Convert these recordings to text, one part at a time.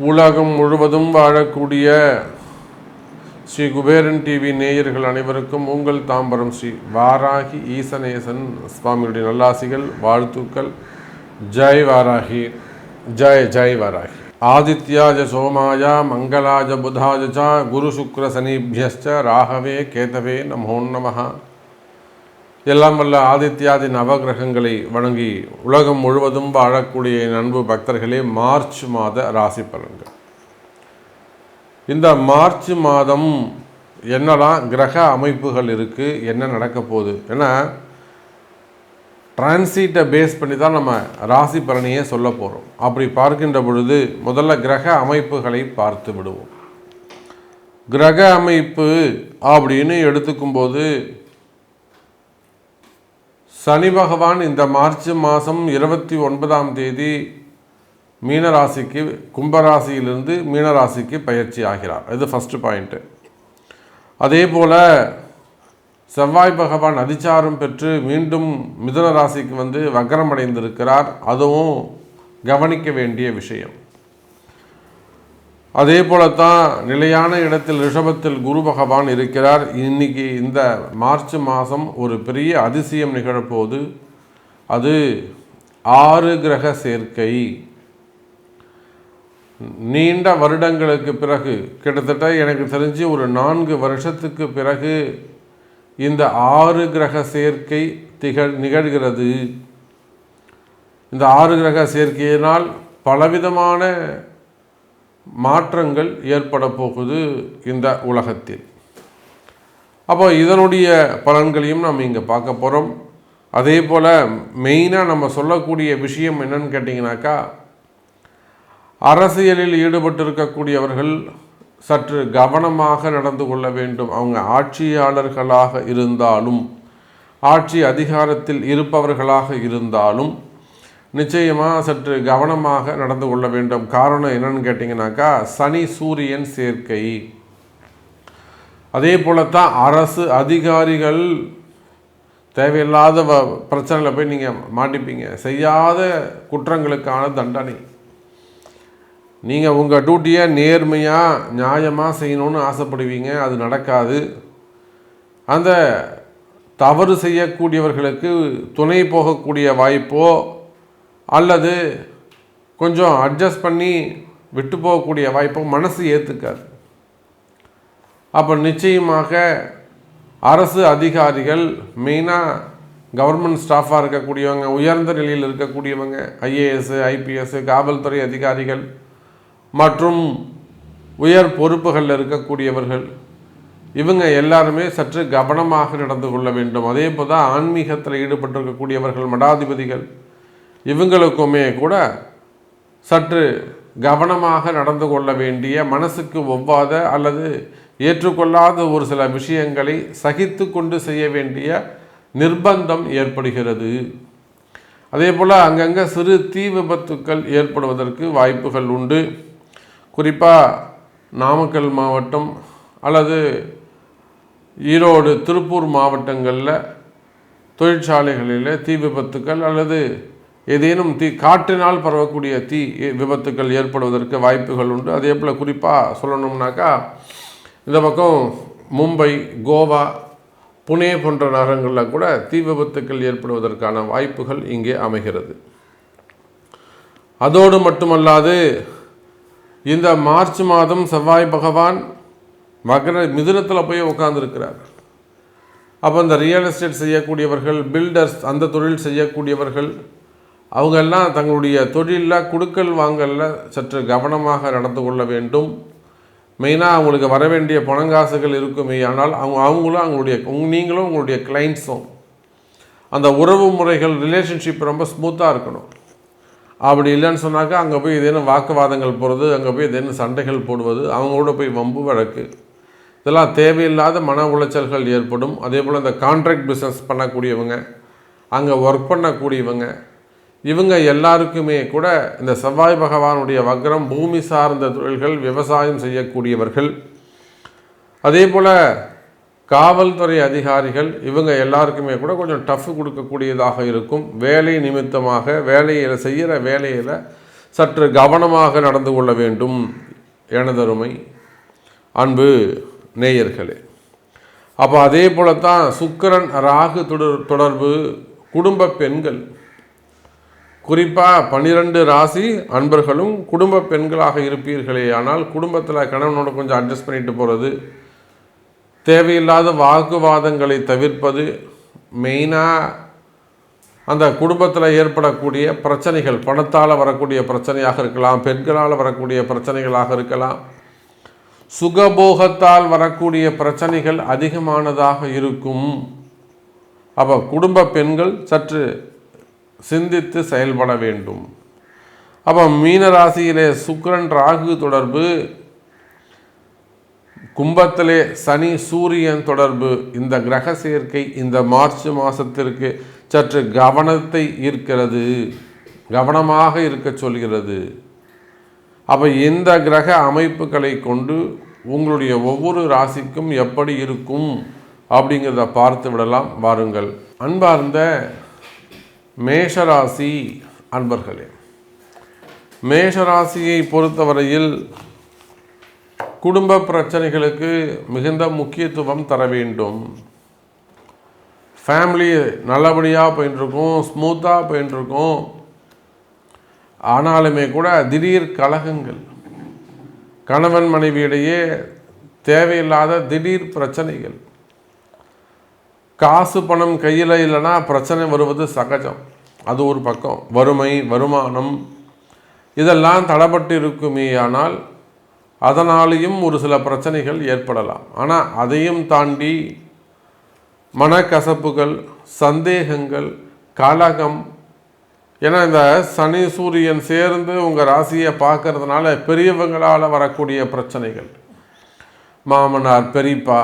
உலகம் முழுவதும் வாழக்கூடிய ஸ்ரீ குபேரன் டிவி நேயர்கள் அனைவருக்கும் உங்கள் தாம்பரம் ஸ்ரீ வாராகி ஈசனேசன் சுவாமியுடைய நல்லாசிகள், வாழ்த்துக்கள். ஜெய் வாராகி, ஜெய் ஜெய் வாராகி. ஆதித்யாஜ சோமாய மங்களாஜ புதாஜ ச குரு சுக்ர சனிபியஸ்ச ராகவே கேதவே நமோ நமஹ. எல்லாம் வல்ல ஆதித்யாதி நவகிரகங்களை வணங்கி உலகம் முழுவதும் வாழக்கூடிய அன்பு பக்தர்களே, மார்ச் மாத ராசி பலன்கள். இந்த மார்ச் மாதம் என்னெல்லாம் கிரக அமைப்புகள் இருக்குது, என்ன நடக்க போகுது, ஏன்னா டிரான்சிட்டை பேஸ் பண்ணி தான் நம்ம ராசி பலனையே சொல்ல போகிறோம். அப்படி பார்க்கின்ற பொழுது முதல்ல கிரக அமைப்புகளை பார்த்து விடுவோம். கிரக அமைப்பு அப்படின்னு எடுத்துக்கும்போது சனி பகவான் இந்த மார்ச் மாதம் 29ஆம் தேதி மீனராசிக்கு, கும்பராசியிலிருந்து மீனராசிக்கு பயிற்சி ஆகிறார். இது ஃபஸ்ட்டு பாயிண்ட்டு. அதே போல் செவ்வாய் பகவான் அதிச்சாரம் பெற்று மீண்டும் மிதுன ராசிக்கு வந்து வக்ரம் அடைந்திருக்கிறார். அதுவும் கவனிக்க வேண்டிய விஷயம். அதே போலத்தான் நிலையான இடத்தில் ரிஷபத்தில் குரு பகவான் இருக்கிறார். இன்னைக்கு இந்த மார்ச் மாதம் ஒரு பெரிய அதிசயம் நிகழப்போகுது. அது 6 கிரக சேர்க்கை. நீண்ட வருடங்களுக்கு பிறகு, கிட்டத்தட்ட எனக்கு தெரிஞ்சு ஒரு 4 வருஷத்துக்கு பிறகு இந்த 6 கிரக சேர்க்கை நிகழ்கிறது. இந்த 6 கிரக சேர்க்கையினால் பலவிதமான மாற்றங்கள் ஏற்பட போகுது இந்த உலகத்தில். அப்போ இதனுடைய பலன்களையும் நம்ம இங்கே பார்க்க போகிறோம். அதே போல் மெயினாக நம்ம சொல்லக்கூடிய விஷயம் என்னன்னு கேட்டிங்கனாக்கா, அரசியலில் ஈடுபட்டிருக்கக்கூடியவர்கள் சற்று கவனமாக நடந்து கொள்ள வேண்டும். அவங்க ஆட்சியாளர்களாக இருந்தாலும், ஆட்சி அதிகாரத்தில் இருப்பவர்களாக இருந்தாலும் நிச்சயமாக சற்று கவனமாக நடந்து கொள்ள வேண்டும். காரணம் என்னன்னு கேட்டிங்கனாக்கா, சனி சூரியன் சேர்க்கை. அதே போலத்தான் அரசு அதிகாரிகள் தேவையில்லாத பிரச்சனையில் போய் நீங்கள் மாட்டிப்பீங்க. செய்யாத குற்றங்களுக்கான தண்டனை. நீங்கள் உங்கள் டியூட்டியை நேர்மையாக நியாயமாக செய்யணும்னு ஆசைப்படுவீங்க, அது நடக்காது. அந்த தவறு செய்யக்கூடியவர்களுக்கு துணை போகக்கூடிய வாய்ப்போ அல்லது கொஞ்சம் அட்ஜஸ்ட் பண்ணி விட்டு போகக்கூடிய வாய்ப்போ மனசு ஏற்றுக்காது. அப்போ நிச்சயமாக அரசு அதிகாரிகள், மெயினாக கவர்மெண்ட் ஸ்டாஃபாக இருக்கக்கூடியவங்க, உயர்ந்த நிலையில் இருக்கக்கூடியவங்க, ஐஏஎஸ், ஐபிஎஸ், காவல்துறை அதிகாரிகள் மற்றும் உயர் பொறுப்புகளில் இருக்கக்கூடியவர்கள், இவங்க எல்லாருமே சற்று கவனமாக நடந்து கொள்ள வேண்டும். அதே போல் தான் ஆன்மீகத்தில் ஈடுபட்டிருக்கக்கூடியவர்கள், மடாதிபதிகள், இவங்களுக்குமே கூட சற்று கவனமாக நடந்து கொள்ள வேண்டிய, மனசுக்கு ஒவ்வாத அல்லது ஏற்றுக்கொள்ளாத ஒரு சில விஷயங்களை சகித்து கொண்டு செய்ய வேண்டிய நிர்பந்தம் ஏற்படுகிறது. அதே போல் அங்கங்கே சிறு தீ விபத்துக்கள் ஏற்படுவதற்கு வாய்ப்புகள் உண்டு. குறிப்பாக நாமக்கல் மாவட்டம் அல்லது ஈரோடு, திருப்பூர் மாவட்டங்களில் தொழிற்சாலைகளில் தீ விபத்துக்கள் அல்லது ஏதேனும் காற்றினால் பரவக்கூடிய தீ விபத்துக்கள் ஏற்படுவதற்கு வாய்ப்புகள் உண்டு. அதே போல் குறிப்பாக சொல்லணும்னாக்கா, இந்த பக்கம் மும்பை, கோவா, புனே போன்ற நகரங்களில் கூட தீ விபத்துக்கள் ஏற்படுவதற்கான வாய்ப்புகள் இங்கே அமைகிறது. அதோடு மட்டுமல்லாது இந்த மார்ச் மாதம் செவ்வாய் பகவான் மிதுனத்தில் போய் உட்கார்ந்துருக்கிறார். அப்போ இந்த ரியல் எஸ்டேட் செய்யக்கூடியவர்கள், பில்டர்ஸ், அந்த தொழில் செய்யக்கூடியவர்கள், அவங்கெல்லாம் தங்களுடைய தொழிலில் குடுக்கல் வாங்கலில் சற்று கவனமாக நடந்து கொள்ள வேண்டும். மெயினாக அவங்களுக்கு வர வேண்டிய பணங்காசுகள் இருக்குமே, ஆனால் அவங்களும் நீங்களும் உங்களுடைய கிளைண்ட்ஸும் அந்த உறவு முறைகள், ரிலேஷன்ஷிப் ரொம்ப ஸ்மூத்தாக இருக்கணும். அப்படி இல்லைன்னு சொன்னாக்கா அங்கே போய் ஏதேனும் வாக்குவாதங்கள் போடுறது, அங்கே போய் ஏதேனும் சண்டைகள் போடுவது, அவங்களோட போய் வம்பு வழக்கு, இதெல்லாம் தேவையில்லாத மன உளைச்சல்கள் ஏற்படும். அதே போல் இந்த கான்ட்ராக்ட் பிஸ்னஸ் பண்ணக்கூடியவங்க, அங்கே ஒர்க் பண்ணக்கூடியவங்க, இவங்க எல்லாருக்குமே கூட இந்த செவ்வாய் பகவானுடைய வக்ரம், பூமி சார்ந்த தொழில்கள், விவசாயம் செய்யக்கூடியவர்கள், அதே போல் காவல்துறை அதிகாரிகள் இவங்க எல்லாருக்குமே கூட கொஞ்சம் டஃப் கொடுக்கக்கூடியதாக இருக்கும். வேலை நிமித்தமாக செய்கிற வேலையில் சற்று கவனமாக நடந்து கொள்ள வேண்டும் எனதருமை அன்பு நேயர்களே. அப்போ அதே போல தான் சுக்கிரன் ராகு தொடர்பு குடும்ப பெண்கள், குறிப்பாக 12 ராசி அன்பர்களும் குடும்ப பெண்களாக இருப்பீர்களே. ஆனால் குடும்பத்தில் கணவனோட கொஞ்சம் அட்ஜஸ்ட் பண்ணிட்டு போகிறது, தேவையில்லாத வாக்குவாதங்களை தவிர்ப்பது, மெயினாக அந்த குடும்பத்தில் ஏற்படக்கூடிய பிரச்சனைகள், பணத்தால் வரக்கூடிய பிரச்சனையாக இருக்கலாம், பெண்களால் வரக்கூடிய பிரச்சனைகளாக இருக்கலாம், சுகபோகத்தால் வரக்கூடிய பிரச்சனைகள் அதிகமானதாக இருக்கும். அப்போ குடும்ப பெண்கள் சற்று சிந்தித்து செயல்பட வேண்டும். அப்போ மீனராசியிலே சுக்கிரன் ராகு தொடர்பு, கும்பத்திலே சனி சூரியன் தொடர்பு, இந்த கிரக சேர்க்கை இந்த மார்ச் மாதத்திற்கு சற்று கவனத்தை ஈர்க்கிறது, கவனமாக இருக்க சொல்கிறது. அப்போ இந்த கிரக அமைப்புகளை கொண்டு உங்களுடைய ஒவ்வொரு ராசிக்கும் எப்படி இருக்கும் அப்படிங்கிறத பார்த்து விடலாம். வாருங்கள். அன்பார்ந்த மேஷராசி அன்பர்களே, மேஷராசியை பொறுத்தவரையில் குடும்ப பிரச்சனைகளுக்கு மிகுந்த முக்கியத்துவம் தர வேண்டும். ஃபேமிலி நல்லபடியாக போயிட்டுருக்கும், ஸ்மூத்தாக போயிட்டுருக்கும். ஆனாலுமே கூட திடீர் கலகங்கள், கணவன் மனைவியிடையே தேவையில்லாத திடீர் பிரச்சனைகள், காசு பணம் கையில் இல்லைன்னா பிரச்சனை வருவது சகஜம். அது ஒரு பக்கம். வறுமை, வருமானம் இதெல்லாம் தடைப்பட்டு இருக்குமே. ஆனால் அதனாலேயும் ஒரு சில பிரச்சனைகள் ஏற்படலாம். ஆனால் அதையும் தாண்டி மனக்கசப்புகள், சந்தேகங்கள், கலகம், ஏன்னா இந்த சனி சூரியன் சேர்ந்து உங்கள் ராசியை பார்க்கறதுனால பெரியவங்களால் வரக்கூடிய பிரச்சனைகள், மாமனார் பெரியப்பா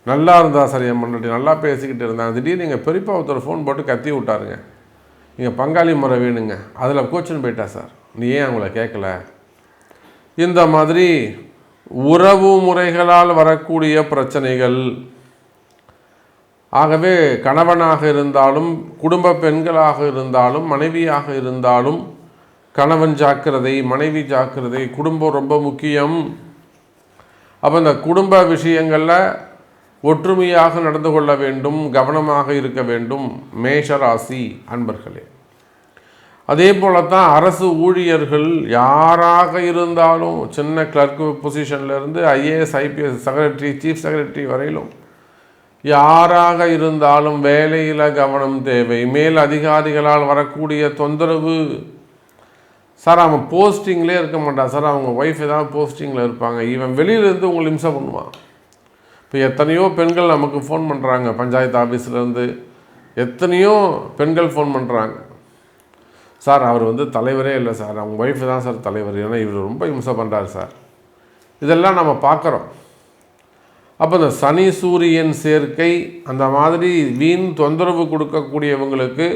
நல்லா இருந்தா சரி, முன்னாடி நல்லா பேசிக்கிட்டு இருந்தாங்க, திடீர்னு எங்கள் பெரியப்பா ஒருத்தர் ஃபோன் போட்டு கத்தி விட்டாருங்க, நீங்கள் பங்காளி முறை வேணுங்க, அதில் கோச்சுன்னு போயிட்டா சார், நீ ஏன் அவங்கள கேட்கல, இந்த மாதிரி உறவு முறைகளால் வரக்கூடிய பிரச்சனைகள். ஆகவே கணவனாக இருந்தாலும், குடும்ப பெண்களாக இருந்தாலும், மனைவியாக இருந்தாலும், கணவன் ஜாக்கிரதை, மனைவி ஜாக்கிரதை, குடும்பம் ரொம்ப முக்கியம். அப்போ இந்த குடும்ப விஷயங்களில் ஒற்றுமையாக நடந்து கொள்ள வேண்டும், கவனமாக இருக்க வேண்டும் மேஷராசி அன்பர்களே. அதே போல தான் அரசு ஊழியர்கள் யாராக இருந்தாலும், சின்ன கிளர்க் பொசிஷன்லேருந்து IAS IPS secretary, chief secretary வரையிலும் யாராக இருந்தாலும் வேலையில் கவனம் தேவை. மேல் அதிகாரிகளால் வரக்கூடிய தொந்தரவு, சார் அவன் போஸ்டிங்லேயே இருக்க மாட்டான் சார், அவங்க ஒய்ஃப் ஏதாவது போஸ்டிங்கில் இருப்பாங்க, இவன் வெளியிலேருந்து உங்களை இம்சை பண்ணுவான். இப்போ எத்தனையோ பெண்கள் நமக்கு ஃபோன் பண்ணுறாங்க, பஞ்சாயத்து ஆஃபீஸ்லேருந்து எத்தனையோ பெண்கள் ஃபோன் பண்ணுறாங்க, சார் அவர் தலைவரே இல்லை சார், அவங்க ஒய்ஃபு தான் சார் தலைவர், ஏன்னா இவர் ரொம்ப இம்சை பண்ணுறாரு சார். இதெல்லாம் நம்ம பார்க்குறோம். அப்போ இந்த சனி சூரியன் சேர்க்கை அந்த மாதிரி வீண் தொந்தரவு கொடுக்கக்கூடியவங்களுக்கு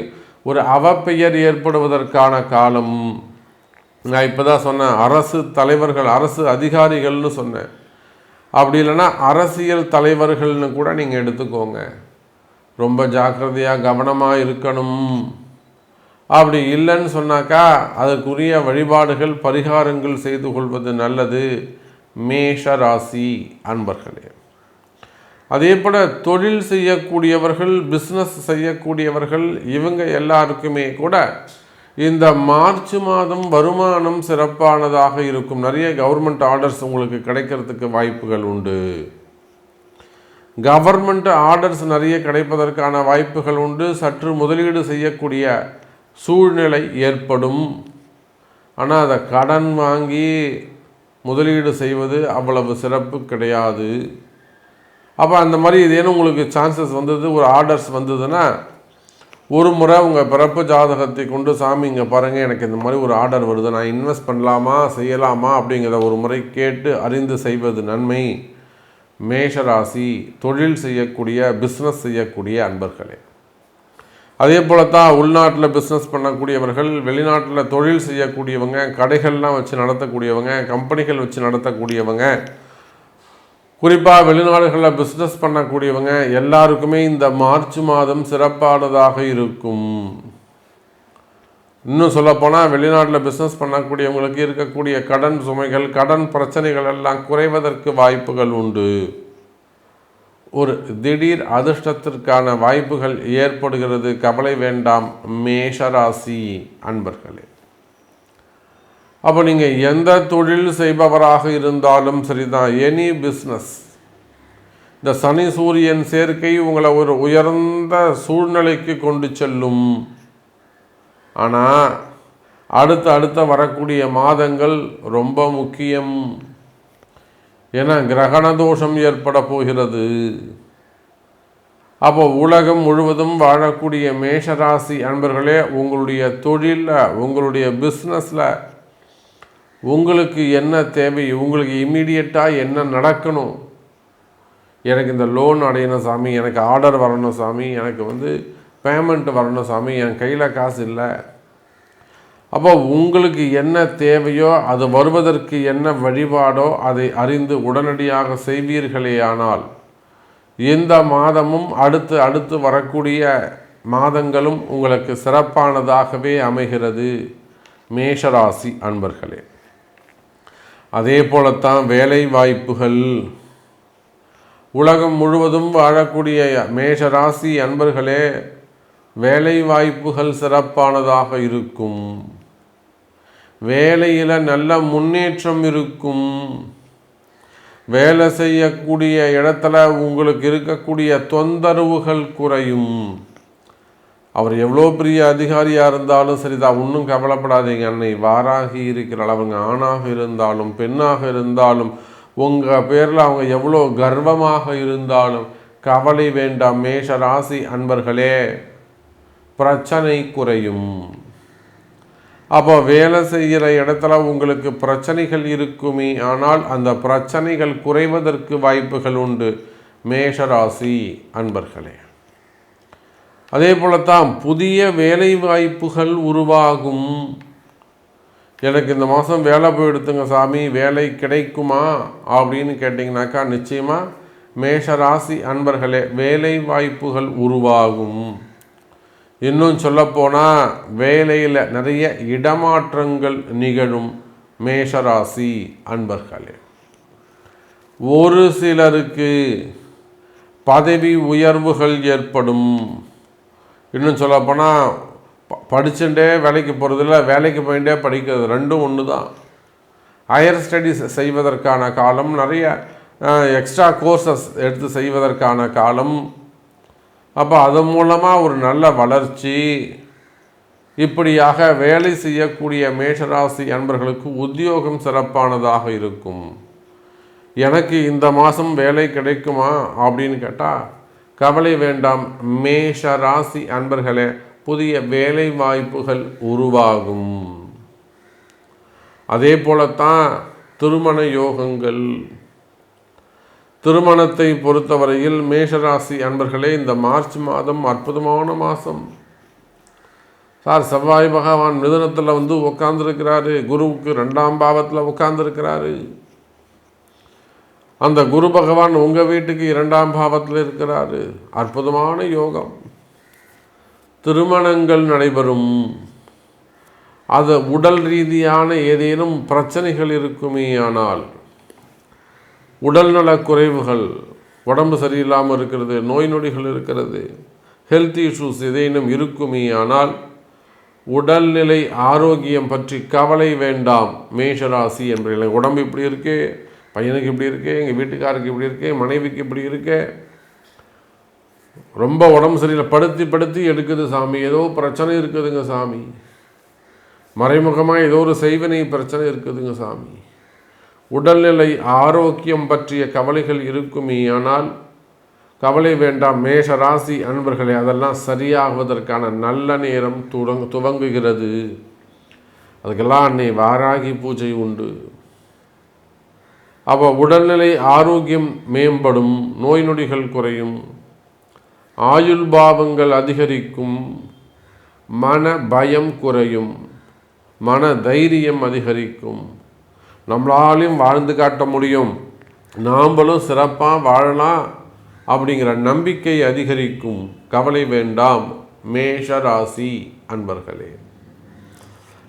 ஒரு அவப்பெயர் ஏற்படுவதற்கான காலம். நான் இப்போ தான் சொன்னேன், அரசு தலைவர்கள், அரசு அதிகாரிகள்னு சொன்னேன். அப்படி இல்லைன்னா அரசியல் தலைவர்கள்னு கூட நீங்கள் எடுத்துக்கோங்க. ரொம்ப ஜாக்கிரதையாக கவனமாக இருக்கணும். அப்படி இல்லைன்னு சொன்னாக்கா அதற்குரிய வழிபாடுகள், பரிகாரங்கள் செய்து கொள்வது நல்லது மேஷ ராசி அன்பர்களே. அதே போல் தொழில் செய்யக்கூடியவர்கள், பிஸ்னஸ் செய்யக்கூடியவர்கள், இவங்க எல்லாருக்குமே கூட இந்த மார்ச் மாதம் வருமானம் சிறப்பானதாக இருக்கும். நிறைய கவர்மெண்ட் ஆர்டர்ஸ் உங்களுக்கு கிடைக்கிறதுக்கு வாய்ப்புகள் உண்டு. கவர்மெண்ட் ஆர்டர்ஸ் நிறைய கிடைப்பதற்கான வாய்ப்புகள் உண்டு. சற்று முதலீடு செய்யக்கூடிய சூழ்நிலை ஏற்படும். ஆனால் அதை கடன் வாங்கி முதலீடு செய்வது அவ்வளவு சிறப்பு கிடையாது. அப்போ அந்த மாதிரி இதேனும் உங்களுக்கு சான்சஸ் வந்தது, ஒரு ஆர்டர்ஸ் வந்ததுன்னா ஒரு முறை உங்கள் பிறப்பு ஜாதகத்தை கொண்டு, சாமி இங்கே பாருங்கள், எனக்கு இந்த மாதிரி ஒரு ஆர்டர் வருது, நான் இன்வெஸ்ட் பண்ணலாமா செய்யலாமா அப்படிங்கிறத ஒரு முறை கேட்டு அறிந்து செய்வது நன்மை மேஷராசி தொழில் செய்யக்கூடிய, பிஸ்னஸ் செய்யக்கூடிய அன்பர்களே. அதே போல தான் உள்நாட்டில் பிஸ்னஸ் பண்ணக்கூடியவர்கள், வெளிநாட்டில் தொழில் செய்யக்கூடியவங்க, கடைகள்லாம் வச்சு நடத்தக்கூடியவங்க, கம்பெனிகள் வச்சு நடத்தக்கூடியவங்க, குறிப்பாக வெளிநாடுகளில் பிஸ்னஸ் பண்ணக்கூடியவங்க எல்லாருக்குமே இந்த மார்ச் மாதம் சிறப்பானதாக இருக்கும். இன்னும் சொல்லப்போனால் வெளிநாட்டில் பிஸ்னஸ் பண்ணக்கூடியவங்களுக்கு இருக்கக்கூடிய கடன் சுமைகள், கடன் பிரச்சனைகள் எல்லாம் குறைவதற்கு வாய்ப்புகள் உண்டு. ஒரு திடீர் அதிர்ஷ்டத்திற்கான வாய்ப்புகள் ஏற்படுகிறது. கவலை வேண்டாம் மேஷராசி அன்பர்களே. அப்போ நீங்கள் எந்த தொழில் செய்பவராக இருந்தாலும் சரிதான், எனி பிஸ்னஸ், இந்த சனி சூரியன் சேர்க்கை உங்களை ஒரு உயர்ந்த சூழ்நிலைக்கு கொண்டு செல்லும். ஆனால் அடுத்த வரக்கூடிய மாதங்கள் ரொம்ப முக்கியம். ஏன்னா கிரகண தோஷம் ஏற்பட போகிறது. அப்போ உலகம் முழுவதும் வாழக்கூடிய மேஷராசி அன்பர்களே, உங்களுடைய தொழிலில், உங்களுடைய பிஸ்னஸில் உங்களுக்கு என்ன தேவை, உங்களுக்கு இம்மீடியட்டாக என்ன நடக்கணும், எனக்கு இந்த லோன் அடையணும் சாமி, எனக்கு ஆர்டர் வரணும் சாமி, எனக்கு பேமெண்ட் வரணும் சாமி, என் கையில் காசு இல்லை. அப்போ உங்களுக்கு என்ன தேவையோ, அது வருவதற்கு என்ன வழிபாடோ அதை அறிந்து உடனடியாக செய்வீர்களேயானால் இந்த மாதமும் அடுத்து வரக்கூடிய மாதங்களும் உங்களுக்கு சிறப்பானதாகவே அமைகிறது மேஷராசி அன்பர்களே. அதே போலத்தான் வேலை வாய்ப்புகள். உலகம் முழுவதும் வாழக்கூடிய மேஷராசி அன்பர்களே, வேலை வாய்ப்புகள் சிறப்பானதாக இருக்கும். வேலையில் நல்ல முன்னேற்றம் இருக்கும். வேலை செய்யக்கூடிய இடத்துல உங்களுக்கு இருக்கக்கூடிய தொந்தரவுகள் குறையும். அவர் எவ்வளோ பெரிய அதிகாரியாக இருந்தாலும் சரிதான், ஒன்றும் கவலைப்படாதீங்க. அன்னை வாராகி இருக்கிறாள். அவங்க ஆணாக இருந்தாலும் பெண்ணாக இருந்தாலும் உங்கள் பேரில் அவங்க எவ்வளோ கர்வமாக இருந்தாலும் கவலை வேண்டாம் மேஷ ராசி அன்பர்களே, பிரச்சனை குறையும். அப்போ வேலை செய்கிற இடத்துல உங்களுக்கு பிரச்சனைகள் இருக்குமே, ஆனால் அந்த பிரச்சனைகள் குறைவதற்கு வாய்ப்புகள் உண்டு மேஷராசி அன்பர்களே. அதே போலத்தான் புதிய வேலை வாய்ப்புகள் உருவாகும். எனக்கு இந்த மாதம் வேலை போயிடுத்துங்க சாமி, வேலை கிடைக்குமா அப்படின்னு கேட்டிங்கனாக்கா நிச்சயமாக மேஷராசி அன்பர்களே வேலை வாய்ப்புகள் உருவாகும். இன்னும் சொல்லப்போனால் வேலையில் நிறைய இடமாற்றங்கள் நிகழும் மேஷராசி அன்பர்களே. ஒரு சிலருக்கு பதவி உயர்வுகள் ஏற்படும். இன்னும் சொல்லப்போனால் படிச்சுட்டே வேலைக்கு போகிறதில்ல, வேலைக்கு போயிட்டே படிக்கிறது, ரெண்டும் ஒன்று தான். ஹையர் ஸ்டடீஸ் செய்வதற்கான காலம், நிறைய எக்ஸ்ட்ரா கோர்சஸ் எடுத்து செய்வதற்கான காலம். அப்போ அதன் மூலமாக ஒரு நல்ல வளர்ச்சி. இப்படியாக வேலை செய்யக்கூடிய மேஷராசி அன்பர்களுக்கு உத்தியோகம் சிறப்பானதாக இருக்கும். எனக்கு இந்த மாதம் வேலை கிடைக்குமா அப்படின்னு கேட்டால் கவலை வேண்டாம் மேஷ ராசி அன்பர்களே, புதிய வேலை வாய்ப்புகள் உருவாகும். அதே போலத்தான் திருமண யோகங்கள். திருமணத்தை பொறுத்தவரையில் மேஷராசி அன்பர்களே, இந்த மார்ச் மாதம் அற்புதமான மாதம். சார், செவ்வாய் பகவான் மிதுனத்தில் உட்கார்ந்துருக்கிறாரு, குருவுக்கு 2ஆம் பாவத்தில் உட்கார்ந்துருக்கிறாரு. அந்த குரு பகவான் உங்கள் வீட்டுக்கு 2ஆம் பாவத்தில் இருக்கிறாரு. அற்புதமான யோகம். திருமணங்கள் நடைபெறும். அது உடல் ரீதியான ஏதேனும் பிரச்சனைகள் இருக்குமே, ஆனால் உடல்நல குறைவுகள், உடம்பு சரியில்லாமல் இருக்கிறது, நோய் நொடிகள் இருக்கிறது, ஹெல்த் இஷ்யூஸ் ஏதேனும் இருக்குமே, ஆனால் உடல்நிலை ஆரோக்கியம் பற்றி கவலை வேண்டாம் மேஷராசி என்பவர்களே. உடம்பு இப்படி இருக்கே, பையனுக்கு இப்படி இருக்கே, எங்கள் வீட்டுக்காருக்கு இப்படி இருக்கே, மனைவிக்கு இப்படி இருக்கே, ரொம்ப உடம்பு சரியில்லை, படுத்தி எடுக்குது சாமி, ஏதோ பிரச்சனை இருக்குதுங்க சாமி, மறைமுகமாக ஏதோ ஒரு செய்வினை பிரச்சனை இருக்குதுங்க சாமி, உடல்நிலை ஆரோக்கியம் பற்றிய கவலைகள் இருக்குமே, ஆனால் கவலை வேண்டாம் மேஷ ராசி அன்பர்களே. அதெல்லாம் சரியாகுவதற்கான நல்ல நேரம் துவங்குகிறது. அதுக்கெல்லாம் அன்னை வாராகி பூஜை உண்டு. அப்போ உடல்நிலை ஆரோக்கியம் மேம்படும், நோய் நொடிகள் குறையும், ஆயுள் பாவங்கள் அதிகரிக்கும், மன பயம் குறையும், மன தைரியம் அதிகரிக்கும். நம்மளாலையும் வாழ்ந்து காட்ட முடியும், நாம்பளும் சிறப்பாக வாழலாம் அப்படிங்கிற நம்பிக்கை அதிகரிக்கும். கவலை வேண்டாம் மேஷராசி அன்பர்களே.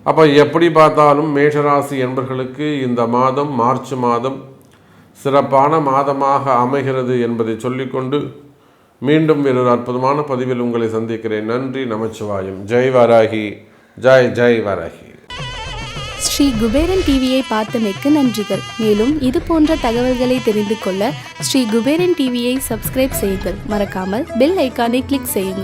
அப்போ எப்படி பார்த்தாலும் மேஷராசி என்பர்களுக்கு இந்த மாதம் மார்ச் மாதம் சிறப்பான மாதமாக அமைகிறது என்பதை சொல்லிக்கொண்டு மீண்டும் வேறொரு அற்புதமான பதிவில் உங்களை சந்திக்கிறேன். நன்றி, நமச்சிவாயம். ஜெய் வாராகி, ஜெய் ஜெய் வாராகி. ஸ்ரீ குபேரன் டிவியை பார்த்தமைக்கு நன்றிகள். மேலும் இது போன்ற தகவல்களை தெரிந்து கொள்ள ஸ்ரீ குபேரன் டிவியை சப்ஸ்கிரைப் செய்யுங்கள். மறக்காமல் பெல் ஐக்கானை கிளிக் செய்யுங்கள்.